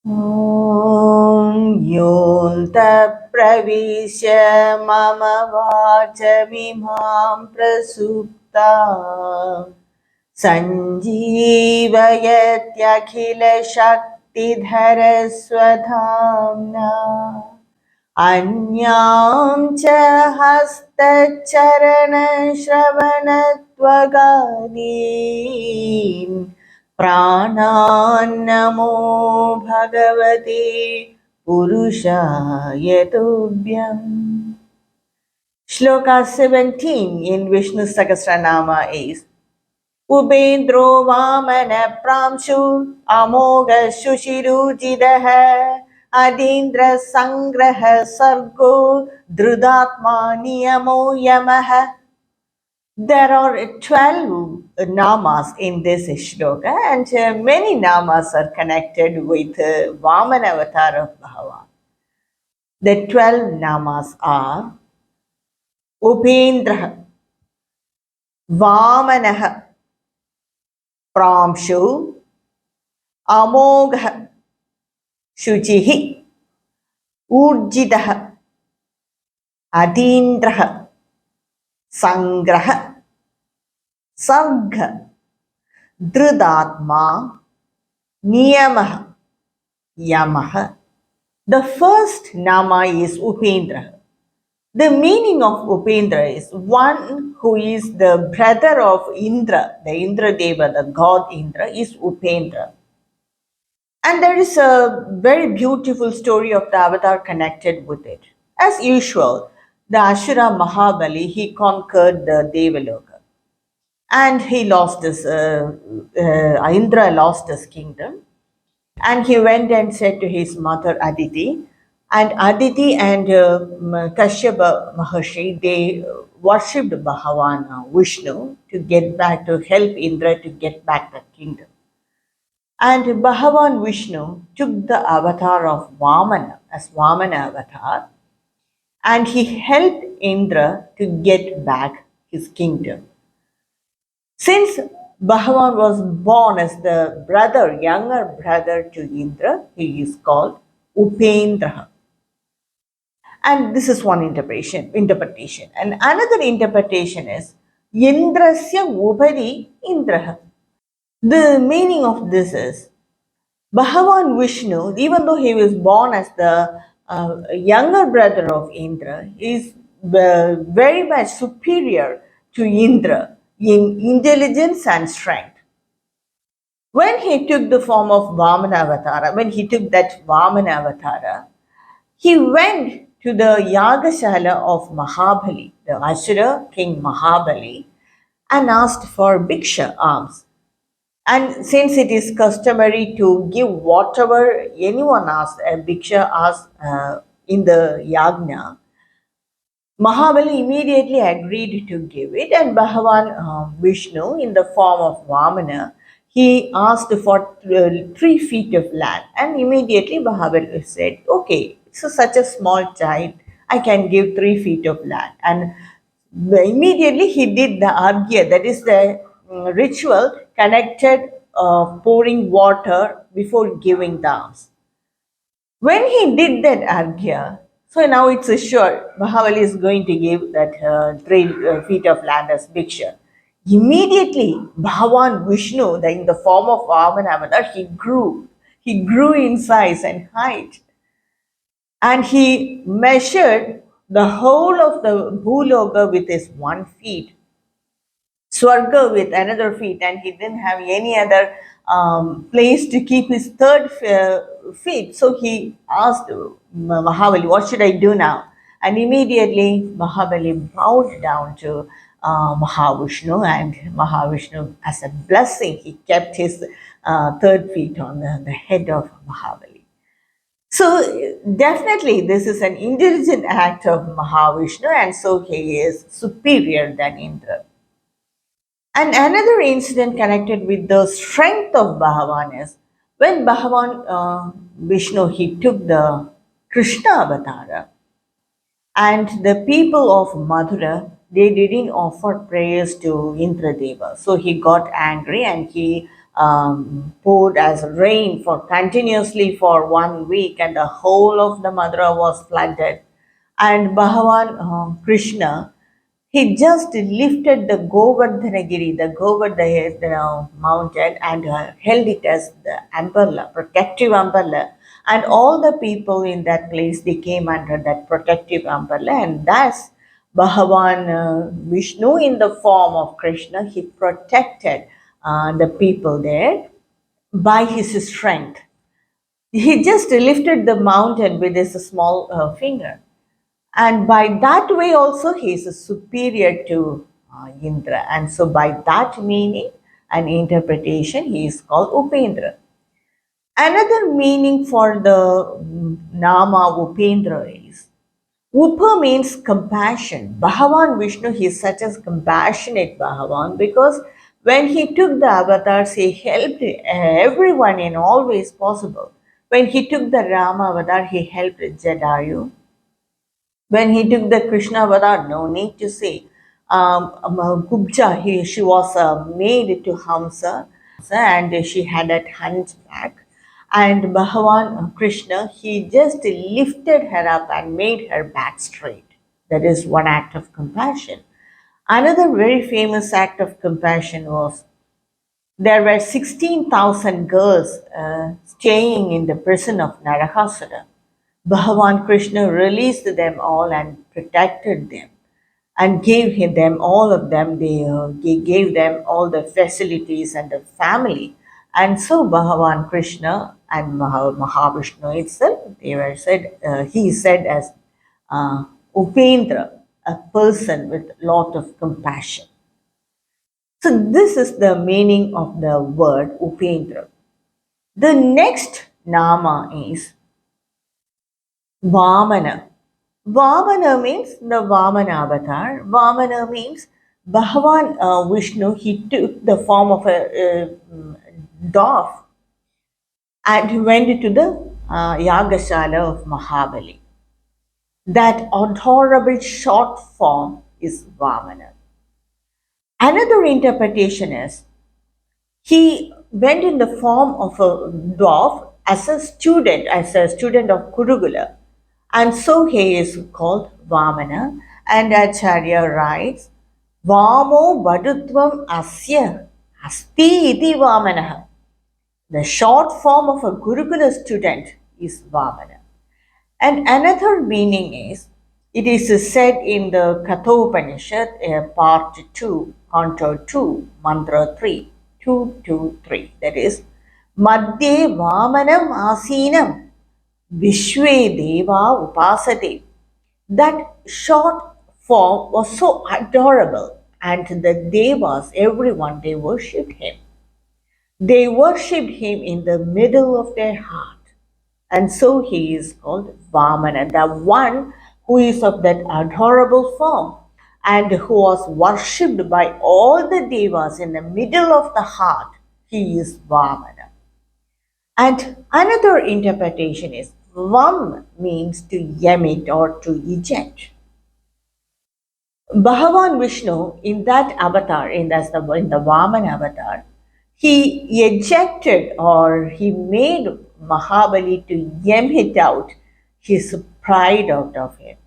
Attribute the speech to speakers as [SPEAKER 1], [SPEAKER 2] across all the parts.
[SPEAKER 1] ॐ योऽन्तः प्रविश्य मम वाचमिमां प्रसुप्ता सञ्जीवयत्यखिलशक्तिधरस्वधाम्ना अन्यां च हस्तचरणश्रवणत्वगादीन् प्राणान्नमो भगवते पुरुषाय तुभ्यम्. Shloka 17 in Vishnu Sahasranama is Ubendro Vamana Pramshu Amoga Shushirujidaha Adindra Sangraha Sargo Drudatma Niyamo Yamaha. There are 12 namas in this shloka, and many namas are connected with Vamana avatar of Bhagavan. The 12 namas are Upendra, Vamana, Pramshu, Amogha, Shuchihi, Urjidaha, Adindraha, Sangraha, Sarga, Drudatma, Niyamaha, Yamaha. The first nama is Upendra. The meaning of Upendra is one who is the brother of Indra, the Indra Deva, the god Indra, is Upendra. And there is a very beautiful story of the avatar connected with it. As usual, the Ashura Mahabali, he conquered the Devaloka. And he lost his, Indra lost his kingdom. And he went and said to his mother Aditi, and Aditi and Kashyapa Maharshi, they worshipped Bhagavan Vishnu to get back, to help Indra to get back the kingdom. And Bhagavan Vishnu took the avatar of Vamana as Vamana avatar, and he helped Indra to get back his kingdom. Since Bhagavan was born as the brother, younger brother to Indra, he is called Upendra. And this is one interpretation. And another interpretation is Indrasya Upari Indraha. The meaning of this is Bhagavan Vishnu, even though he was born as the younger brother of Indra, is very much superior to Indra in intelligence and strength. When he took the form of Vamana Avatara, when he took that Vamana Avatara, he went to the Yagashala of Mahabali, the Asura king Mahabali, and asked for Bhiksha alms. And since it is customary to give whatever anyone asks, a Bhiksha asks in the Yagna, Mahabali immediately agreed to give it, and Bhagavan Vishnu, in the form of Vamana, he asked for 3 feet of land, and immediately Mahabali said, "Okay, so such a small child, I can give 3 feet of land." And immediately he did the argya, that is the ritual connected pouring water before giving the alms. When he did that argya, so now it's assured Mahabali is going to give that 3 feet of land as Bhiksha. Immediately, Bhagavan Vishnu, in the form of Vamana Avatar, he grew. He grew in size and height. And he measured the whole of the Bhuloka with his 1 feet, Swarga with another feet, and he didn't have any other place to keep his third feet. So he asked Mahabali, "What should I do now?" And immediately Mahabali bowed down to Mahavishnu, and Mahavishnu, as a blessing, he kept his third feet on the head of Mahabali. So definitely this is an intelligent act of Mahavishnu, and so he is superior than Indra. And another incident connected with the strength of Bhagavan is when Bhagavan Vishnu, he took the Krishna avatara, and the people of Madhura, they didn't offer prayers to Indradeva. So he got angry, and he poured as rain for continuously for 1 week, and the whole of the Madura was flooded. And Bhagavan Krishna, he just lifted the Govardhanagiri, the Govardhana mountain, and held it as the umbrella, protective umbrella. And all the people in that place, they came under that protective umbrella. And thus, Bhagavan Vishnu, in the form of Krishna, he protected the people there by his strength. He just lifted the mountain with his small finger, and by that way also he is superior to Indra, and so by that meaning and interpretation he is called Upendra. Another meaning for the Nama Upendra is Upa means compassion. Bhagavan Vishnu, he is such a compassionate Bhagavan, because when he took the avatars, he helped everyone in all ways possible. When he took the Rama avatar, he helped Jadayu. When he took the Krishna avatar, no need to say. Kubja, she was maid to Hamsa, and she had that hunchback. And Bhagavan Krishna, he just lifted her up and made her back straight. That is one act of compassion. Another very famous act of compassion was there were 16,000 girls staying in the prison of Narakasura. Bhagavan Krishna released them all and protected them and gave them all of them. He gave them all the facilities and the family. And so Bhagavan Krishna and Mahavishnu itself, they were said, he said as Upendra, a person with lot of compassion. So this is the meaning of the word Upendra. The next nama is Vamana. Vamana means the Vamana avatar. Vamana means Bhagavan Vishnu, he took the form of a dove and went to the Yagashala of Mahabali. That adorable short form is Vamana. Another interpretation is he went in the form of a dwarf as a student of Kurugula, and so he is called Vamana. And Acharya writes, Vamo Badutvam Asya Asti iti Vamanaha. The short form of a Gurukula student is Vamana. And another meaning is, it is said in the Kathopanishad, part 2, canto 2, mantra 3, 223, that is, Madhye Vamanam Asinam Vishwe Deva Upasate. That short form was so adorable, and the Devas, everyone, they worshipped him. They worshipped him in the middle of their heart. And so he is called Vamana, the one who is of that adorable form and who was worshipped by all the devas in the middle of the heart. He is Vamana. And another interpretation is Vam means to emit or to eject. Bhagavan Vishnu, in that avatar, in the Vamana avatar, he ejected or he made Mahabali to emit out his pride out of him.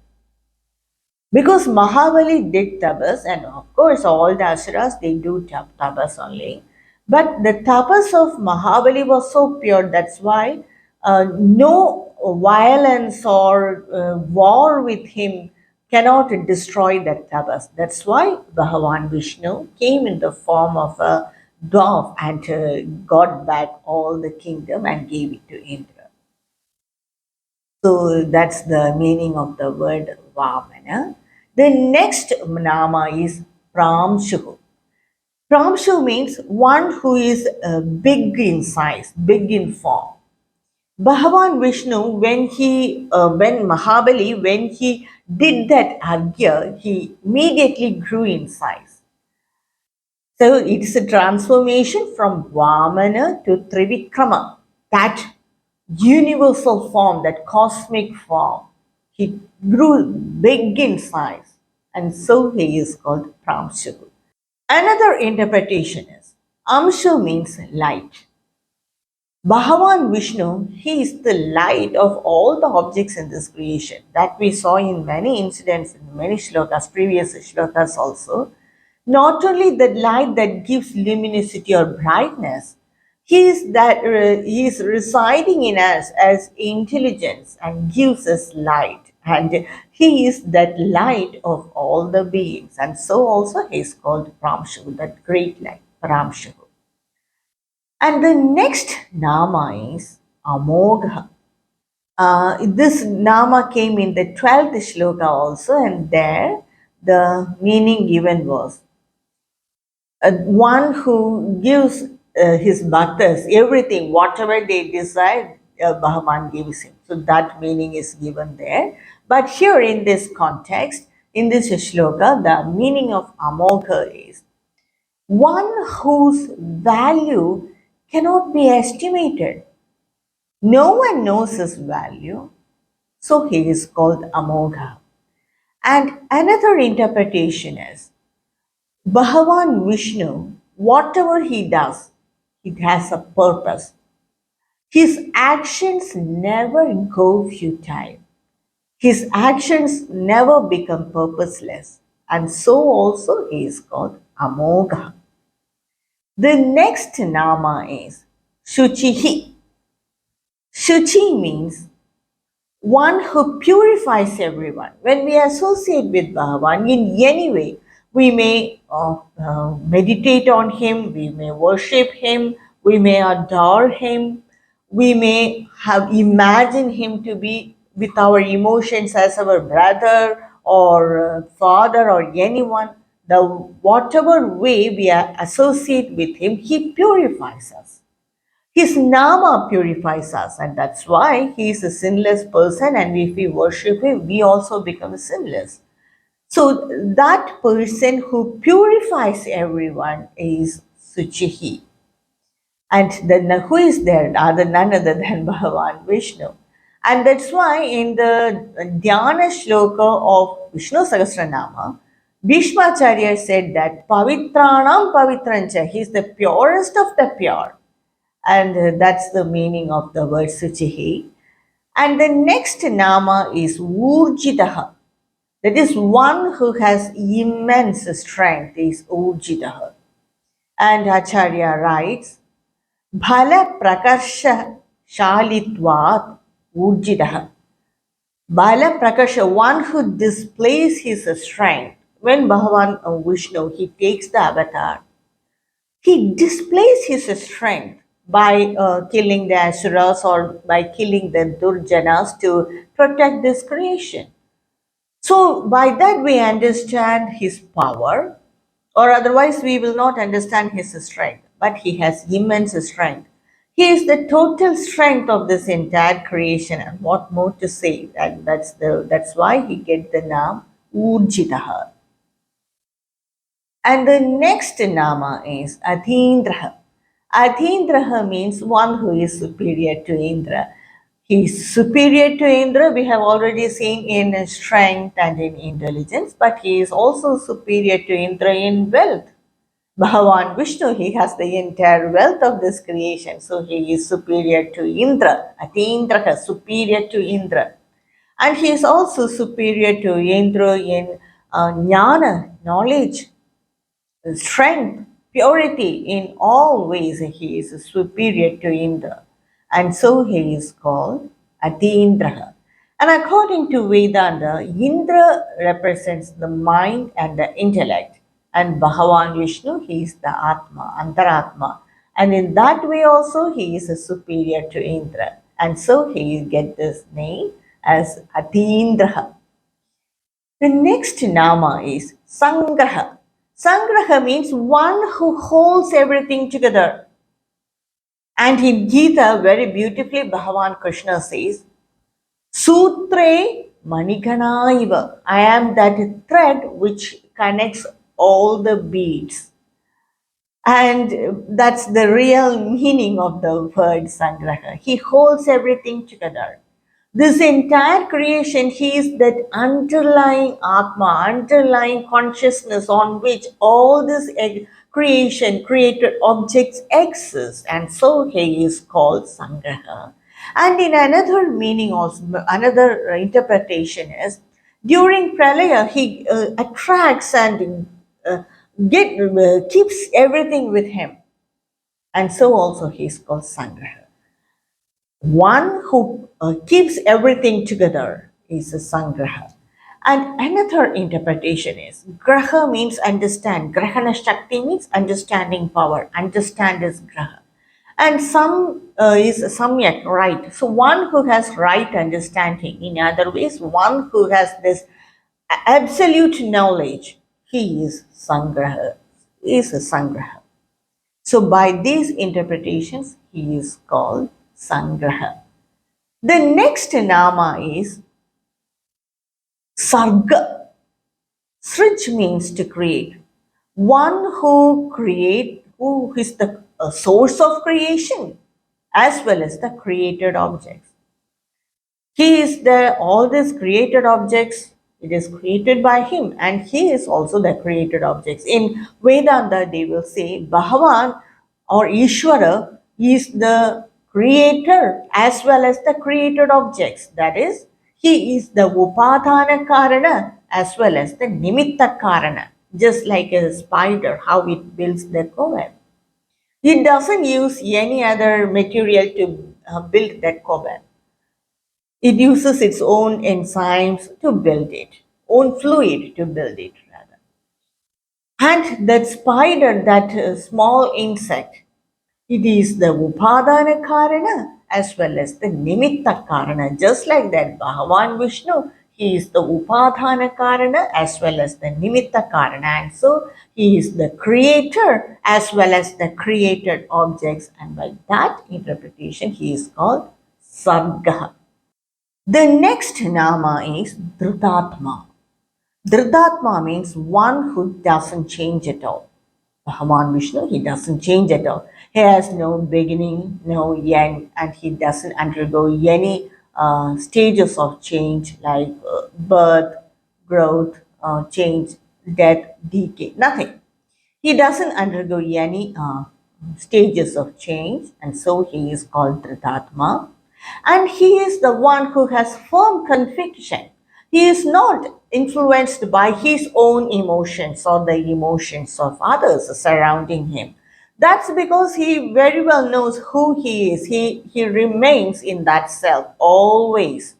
[SPEAKER 1] Because Mahabali did tapas, and of course all the asuras, they do tapas only. But the tapas of Mahabali was so pure, that's why no violence or war with him cannot destroy that tapas. That's why Bhagavan Vishnu came in the form of a dove and got back all the kingdom and gave it to Indra. So that's the meaning of the word Vamana. The next nama is Pramshu. Pramshu means one who is big in size, big in form. Bhagavan Vishnu, when Mahabali, when he did that argya, he immediately grew in size. So it is a transformation from Vamana to Trivikrama, that universal form, that cosmic form. He grew big in size, and so he is called Pramshu. Another interpretation is Amsha means light. Bhagavan Vishnu, he is the light of all the objects in this creation. That we saw in many incidents, in many shlokas, previous shlokas also. Not only the light that gives luminosity or brightness, he is residing in us as intelligence and gives us light. And he is that light of all the beings. And so also he is called Pramshu, that great light, Pramshu. And the next Nama is Amogha. This Nama came in the 12th shloka also, and there the meaning given was one who gives his bhaktas everything, whatever they desire, Bhagavan gives him. So that meaning is given there. But here in this context, in this shloka, the meaning of Amogha is one whose value cannot be estimated. No one knows his value, so he is called Amogha. And another interpretation is Bhagavan Vishnu, whatever he does, it has a purpose. His actions never go futile. His actions never become purposeless. And so also he is called Amogha. The next Nama is Shuchihi. Shuchi means one who purifies everyone. When we associate with Bhagavan in any way, we may meditate on him, we may worship him, we may adore him, we may have imagined him to be with our emotions as our brother or father or anyone. The whatever way we associate with him, he purifies us. His Nama purifies us, and that's why he is a sinless person. And if we worship him, we also become sinless. So, that person who purifies everyone is Suchihi. And then who is there? None other than Bhagavan Vishnu. And that's why in the Dhyana Sloka of Vishnu Sahasranama, Bhishmacharya said that Pavitranam Pavitrancha, he is the purest of the pure. And that's the meaning of the word Suchihi. And the next Nama is Urjitaha. That is one who has immense strength is Urjitaha. And Acharya writes, Bhala Prakarsha Shalitvat Urjitaha. Bala Prakarsha, one who displays his strength. When Bhagavan Vishnu, he takes the avatar, he displays his strength by killing the Asuras or by killing the Durjanas to protect this creation. So, by that we understand his power, or otherwise we will not understand his strength. But he has immense strength. He is the total strength of this entire creation, and what more to say? And that's why he get the name Urjitaha. And the next Nama is Adindraha. Adindraha means one who is superior to Indra. He is superior to Indra, we have already seen in strength and in intelligence, but he is also superior to Indra in wealth. Bhagavan Vishnu, he has the entire wealth of this creation, so he is superior to Indra. Atindraha, superior to Indra. And he is also superior to Indra in jnana, knowledge, strength, purity in all ways. He is superior to Indra. And so he is called Atindraha. And according to Vedanta, Indra represents the mind and the intellect. And Bhagavan Vishnu, he is the Atma, Antaratma. And in that way also, he is superior to Indra. And so he gets this name as Atindraha. The next Nama is Sangraha. Sangraha means one who holds everything together. And in Gita, very beautifully, Bhagavan Krishna says, Sutre Maniganaiva. I am that thread which connects all the beads. And that's the real meaning of the word Sangraha. He holds everything together. This entire creation, he is that underlying Atma, underlying consciousness on which all this creation, created objects exist, and so he is called Sangraha. And in another meaning, also another interpretation is during Pralaya, he attracts and keeps everything with him, and so also he is called Sangraha. One who keeps everything together is a Sangraha. And another interpretation is Graha means understand. Grahana Shakti means understanding power. Understand is Graha. And some is Samyak, right. So one who has right understanding. In other ways, one who has this absolute knowledge, he is Sangraha. Is a Sangraha. So by these interpretations, he is called Sangraha. The next nama is Sarga. Srij means to create. One who is the source of creation as well as the created objects. He is the all these created objects. It is created by him, and he is also the created objects. In Vedanta, they will say Bhagavan or Ishvara is the creator as well as the created objects. That is, he is the Upadana Karana as well as the Nimitta Karana. Just like a spider, how it builds the web. It doesn't use any other material to build that web. It uses its own enzymes to build it, own fluid to build it, rather. And that spider, that small insect, it is the Upadana Karana as well as the Nimitta Karana. Just like that, Bhagavan Vishnu, he is the Upadana Karana as well as the Nimitta Karana. And so he is the creator as well as the created objects. And by that interpretation, he is called Sargaha. The next nama is Dhrutatma. Dhrutatma means one who doesn't change at all. Bhagavan Vishnu, he doesn't change at all. He has no beginning, no end, and he doesn't undergo any stages of change like birth, growth, change, death, decay, nothing. He doesn't undergo any stages of change, and so he is called Dhritatma. And he is the one who has firm conviction. He is not influenced by his own emotions or the emotions of others surrounding him. That's because he very well knows who he is. He remains in that self always.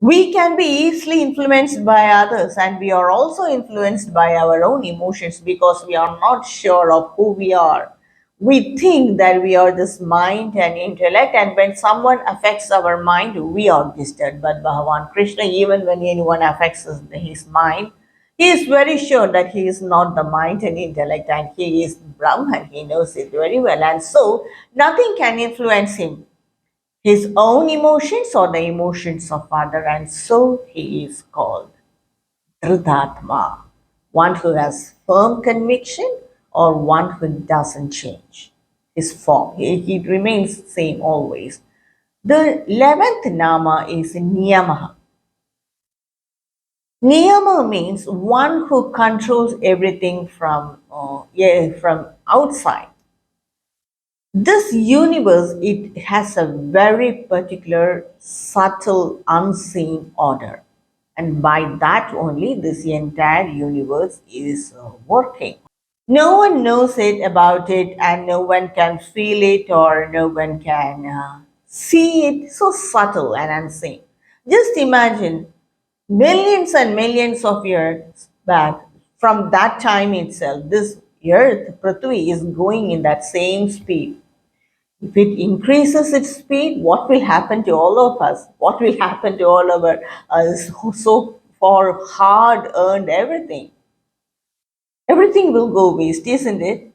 [SPEAKER 1] We can be easily influenced by others, and we are also influenced by our own emotions because we are not sure of who we are. We think that we are this mind and intellect, and when someone affects our mind, we are disturbed. But Bhagavan Krishna, even when anyone affects his mind, he is very sure that he is not the mind and intellect, and he is Brahman. He knows it very well, and so nothing can influence him, his own emotions or the emotions of other, and so he is called Dhritatma, one who has firm conviction or one who doesn't change his form. He remains same always. The 11th nama is Niyamaha. Niyama means one who controls everything from outside. This universe, it has a very particular subtle unseen order, and by that only this entire universe is working. No one knows it about it, and no one can feel it or no one can see it. So subtle and unseen. Just imagine millions and millions of years back, from that time itself, this earth Prithvi is going in that same speed. If it increases its speed, what will happen to all of us? What will happen to all of our so far hard earned everything? Everything will go waste, isn't it?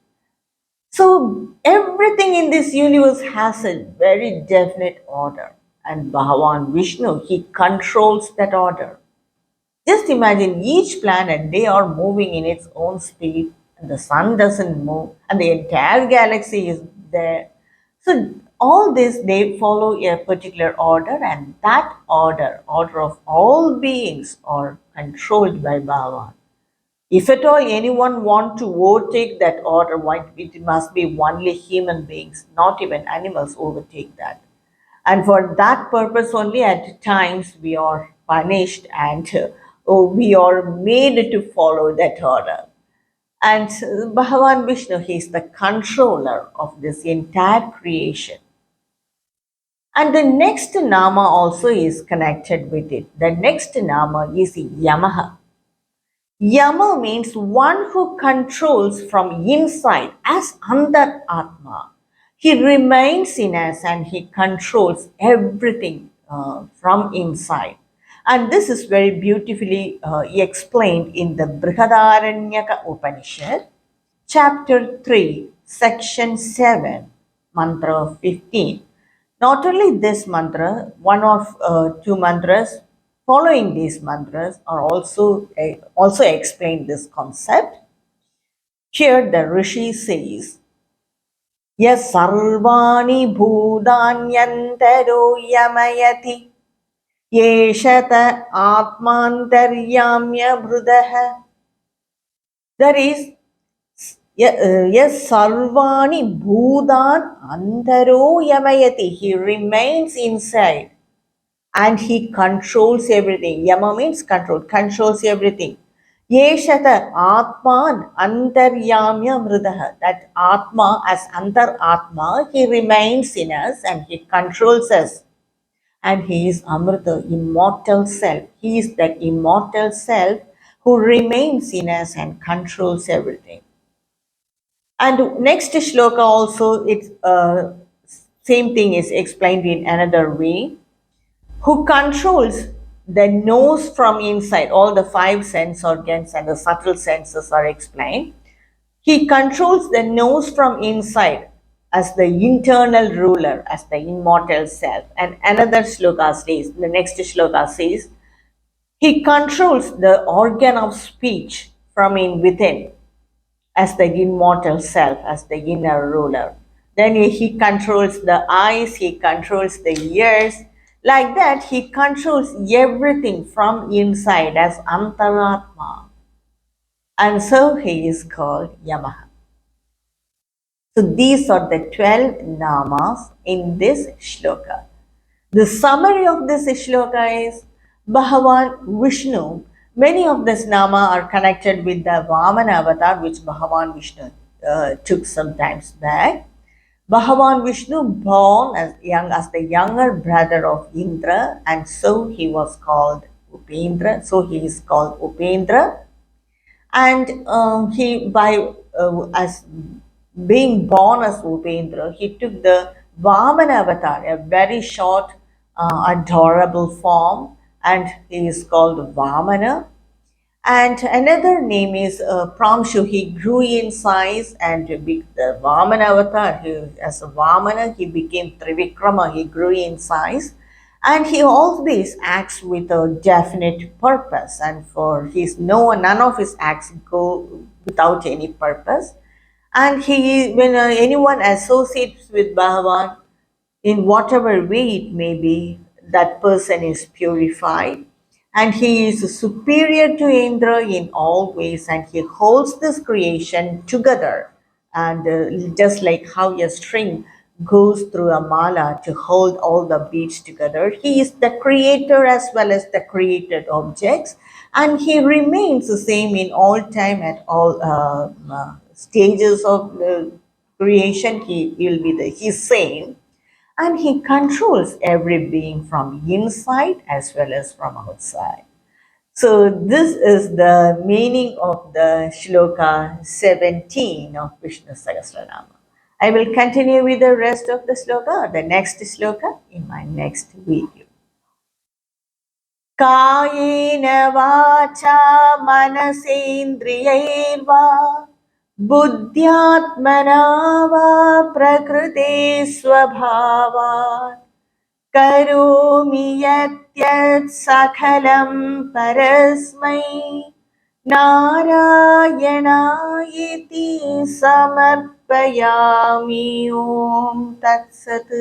[SPEAKER 1] So everything in this universe has a very definite order, and Bhagavan Vishnu, he controls that order. Just imagine each planet, they are moving in its own speed, and the sun doesn't move, and the entire galaxy is there. So, all this they follow a particular order, and that order of all beings, are controlled by Bhagavan. If at all anyone want to overtake that order, it must be only human beings, not even animals overtake that. And for that purpose only, at times we are punished and we are made to follow that order. And Bhagavan Vishnu, he is the controller of this entire creation. And the next Nama also is connected with it. The next Nama is Yamaha. Yama means one who controls from inside as Andar Atma. He remains in us and he controls everything from inside. And this is very beautifully explained in the Brihadaranyaka Upanishad, chapter 3, section 7, mantra 15. Not only this mantra, one of two mantras following these mantras are also explain this concept. Here the Rishi says, Yes sarvani bhudanyantaro yamayati yeshata atmantaryamya brudaha. That is, yes, sarvani bhudan antaro yamayati. He remains inside and he controls everything. Yama means control, controls everything. Yeshata Atman Antaryamya Mridaha. That Atma, as Antar Atma, he remains in us and he controls us. And he is Amrita, immortal self. He is that immortal self who remains in us and controls everything. And next shloka also, it's same thing is explained in another way. Who controls the nose from inside. All the five sense organs and the subtle senses are explained. He controls the nose from inside as the internal ruler, as the immortal self. And another shloka says, the next shloka says, he controls the organ of speech from in within as the immortal self, as the inner ruler. Then he controls the eyes, he controls the ears. Like that, he controls everything from inside as Antaratma. And so he is called Yamaha. So these are the 12 namas in this shloka. The summary of this shloka is Bhagavan Vishnu. Many of this nama are connected with the Vamana avatar which Bhagavan Vishnu took some times back. Bhagavan Vishnu born as the younger brother of Indra, and so he was called Upendra. So he is called Upendra, and he by as being born as Upendra, he took the Vamana avatar, a very short, adorable form, and he is called Vamana. And another name is Pramshu. He grew in size and the Vamana avatar. As a Vamana, he became Trivikrama. He grew in size. And he always acts with a definite purpose. And for none of his acts go without any purpose. And when anyone associates with Bhagavan, in whatever way it may be, that person is purified. And he is superior to Indra in all ways, and he holds this creation together. And just like how a string goes through a mala to hold all the beads together, he is the creator as well as the created objects, and he remains the same in all time at all stages of creation. He will be he's same, and he controls every being from inside as well as from outside. So this is the meaning of the shloka 17 of Vishnu Sahasranama. I will continue with the rest of the shloka, the next shloka, in my next video. कायेन वाचा मनसेन्द्रियैर्वा बुद्ध्यात्मना वा प्रकृते स्वभावात् करोमि यद्यत् सकलं परस्मै नारायणायेति समर्पयामि। ॐ तत्सत्।